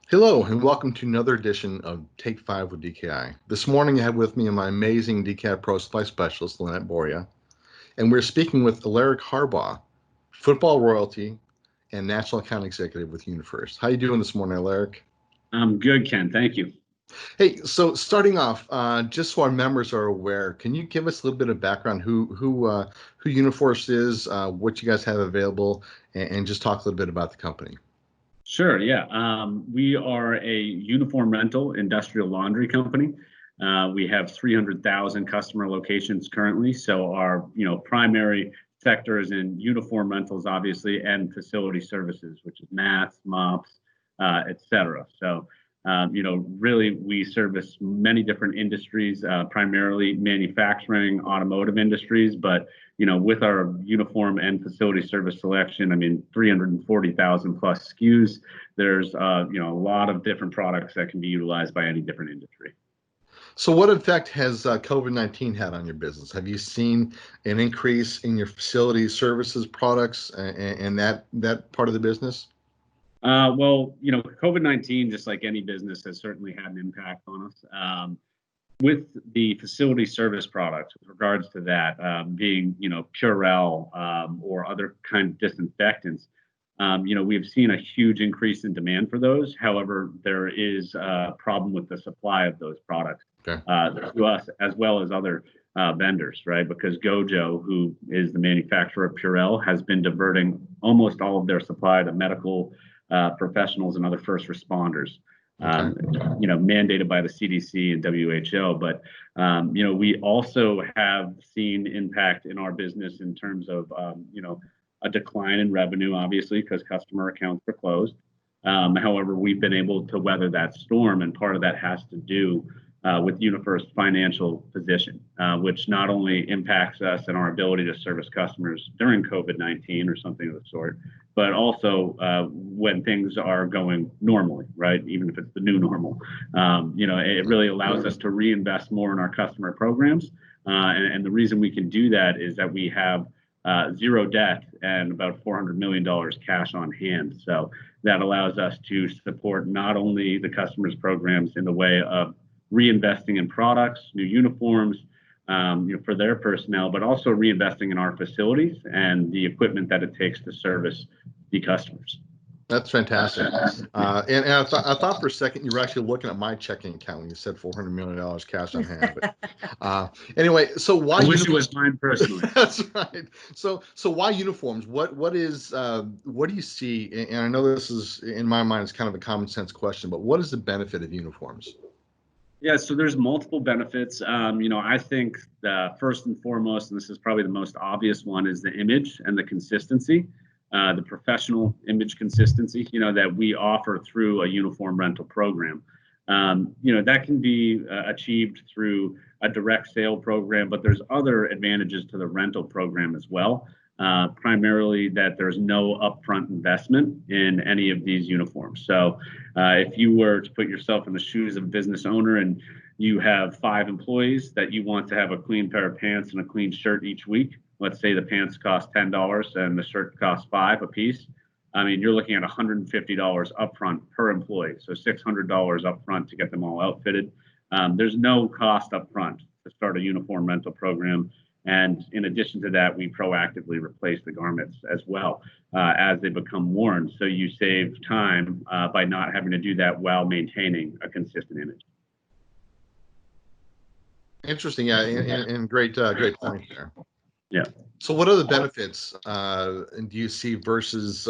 Hello, and welcome to another edition of Take 5 with DKI. This morning I have with me my amazing DKI Pro Supply Specialist, Lynette Boria, and we're speaking with Alaric Harbaugh, football royalty and national account executive with UNIFIRST. How you doing this morning, Alaric? I'm good, Ken. Thank you. Hey, so starting off, just so our members are aware, can you give us a little bit of background who UNIFIRST is, what you guys have available, and just talk a little bit about the company? Sure. Yeah. We are a uniform rental industrial laundry company. We have 300,000 customer locations currently. So our, primary sector is in uniform rentals, obviously, and facility services, which is mats, mops, et cetera. So, really we service many different industries, primarily manufacturing, automotive industries, but with our uniform and facility service selection, 340,000 plus SKUs, there's, a lot of different products that can be utilized by any different industry. So what effect has COVID-19 had on your business? Have you seen an increase in your facility services products and that part of the business? Well, COVID-19, just like any business, has certainly had an impact on us. With the facility service products, with regards to that being, Purell or other kind of disinfectants, we have seen a huge increase in demand for those. However, there is a problem with the supply of those products Okay. to us as well as other vendors, right? Because Gojo, who is the manufacturer of Purell, has been diverting almost all of their supply to medical professionals and other first responders. Okay. Mandated by the CDC and WHO. But, we also have seen impact in our business in terms of, a decline in revenue, obviously, because customer accounts are closed. However, we've been able to weather that storm, and part of that has to do with UNIFIRST financial position, which not only impacts us and our ability to service customers during COVID-19 or something of the sort, but also when things are going normally, right? Even if it's the new normal, it really allows us to reinvest more in our customer programs. And the reason we can do that is that we have zero debt and about $400 million cash on hand. So that allows us to support not only the customers' programs in the way of reinvesting in products, new uniforms, for their personnel, but also reinvesting in our facilities and the equipment that it takes to service the customers. That's fantastic. And I thought for a second you were actually looking at my checking account when you said $400 million cash on hand. But anyway, so why? I wish it was mine personally. That's right. So why uniforms? What do you see? And I know this is, in my mind, it's kind of a common sense question, but what is the benefit of uniforms? Yeah, so there's multiple benefits. I think first and foremost, and this is probably the most obvious one, is the image and the consistency, the professional image consistency, that we offer through a uniform rental program. That can be achieved through a direct sale program, but there's other advantages to the rental program as well. Primarily that there's no upfront investment in any of these uniforms. So if you were to put yourself in the shoes of a business owner and you have 5 employees that you want to have a clean pair of pants and a clean shirt each week, let's say the pants cost $10 and the shirt costs $5 a piece. You're looking at $150 upfront per employee. So $600 upfront to get them all outfitted. There's no cost upfront to start a uniform rental program. And in addition to that, we proactively replace the garments as well as they become worn. So you save time by not having to do that while maintaining a consistent image. Interesting. Yeah, and great point there. Yeah. So what other benefits do you see versus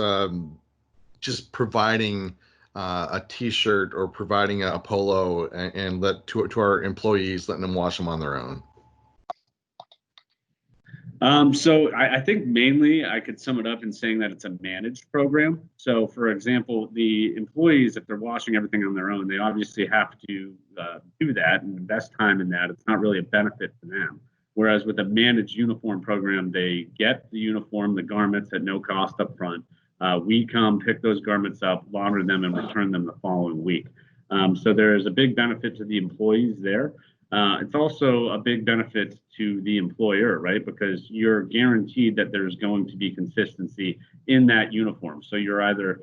just providing a T-shirt or providing a polo and to our employees, letting them wash them on their own? So I think mainly I could sum it up in saying that it's a managed program. So for example, the employees, if they're washing everything on their own, they obviously have to do that and invest time in that. It's not really a benefit to them. Whereas with a managed uniform program, they get the uniform, the garments at no cost up front. We come pick those garments up, launder them, and return them the following week. So there is a big benefit to the employees there. It's also a big benefit to the employer, right? Because you're guaranteed that there's going to be consistency in that uniform. So you're either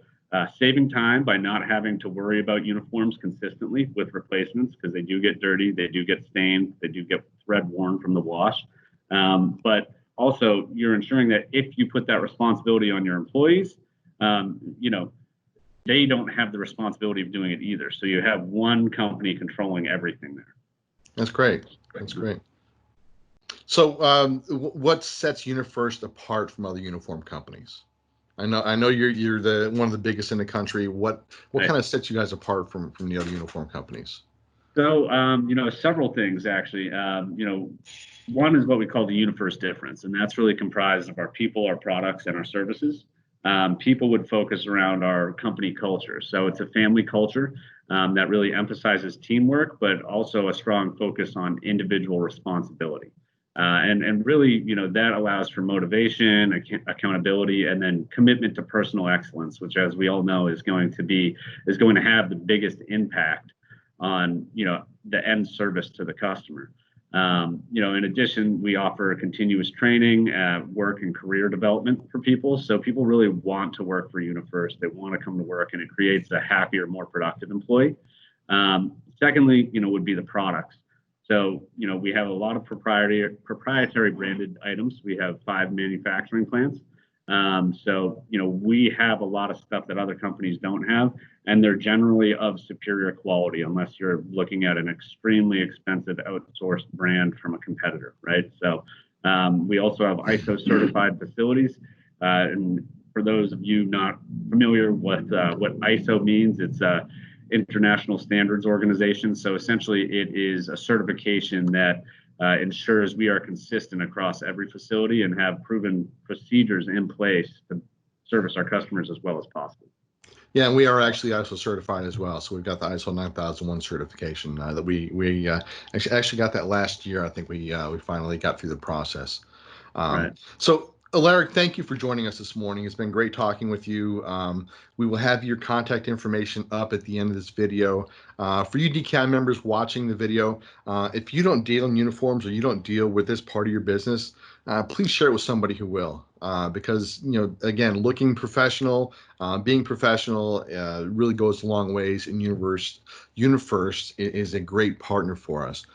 saving time by not having to worry about uniforms consistently with replacements, because they do get dirty, they do get stained, they do get thread worn from the wash. But also, you're ensuring that if you put that responsibility on your employees, they don't have the responsibility of doing it either. So you have one company controlling everything there. That's great. That's great. So what sets UNIFIRST apart from other uniform companies? I know you're the one of the biggest in the country. What kind of sets you guys apart from the other uniform companies? So several things actually. One is what we call the UNIFIRST difference, and that's really comprised of our people, our products, and our services. People would focus around our company culture. So it's a family culture that really emphasizes teamwork, but also a strong focus on individual responsibility. And really, that allows for motivation, accountability, and then commitment to personal excellence, which, as we all know, is going to have the biggest impact on the end service to the customer. In addition, we offer continuous training, work and career development for people. So people really want to work for UNIFIRST. They want to come to work, and it creates a happier, more productive employee. Secondly, would be the products. So, we have a lot of proprietary branded items. We have 5 manufacturing plants. We have a lot of stuff that other companies don't have, and they're generally of superior quality, unless you're looking at an extremely expensive outsourced brand from a competitor, right? So we also have ISO certified facilities. And for those of you not familiar with what ISO means, it's a International Standards Organization. So essentially it is a certification that ensures we are consistent across every facility and have proven procedures in place to service our customers as well as possible. Yeah, and we are actually ISO certified as well. So we've got the ISO 9001 certification that we actually got that last year. I think we finally got through the process. Right. So, Alaric, thank you for joining us this morning. It's been great talking with you. We will have your contact information up at the end of this video. For you DKI members watching the video, if you don't deal in uniforms or you don't deal with this part of your business, please share it with somebody who will. Because, again, looking professional, being professional really goes a long ways, and UNIFIRST is a great partner for us.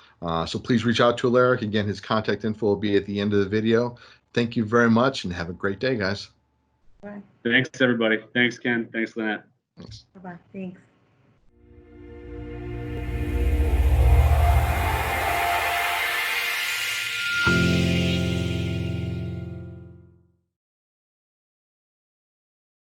So please reach out to Alaric. Again, his contact info will be at the end of the video. Thank you very much, and have a great day, guys. Bye. Thanks, everybody. Thanks, Ken. Thanks, Lynette. Thanks. Bye-bye. Thanks.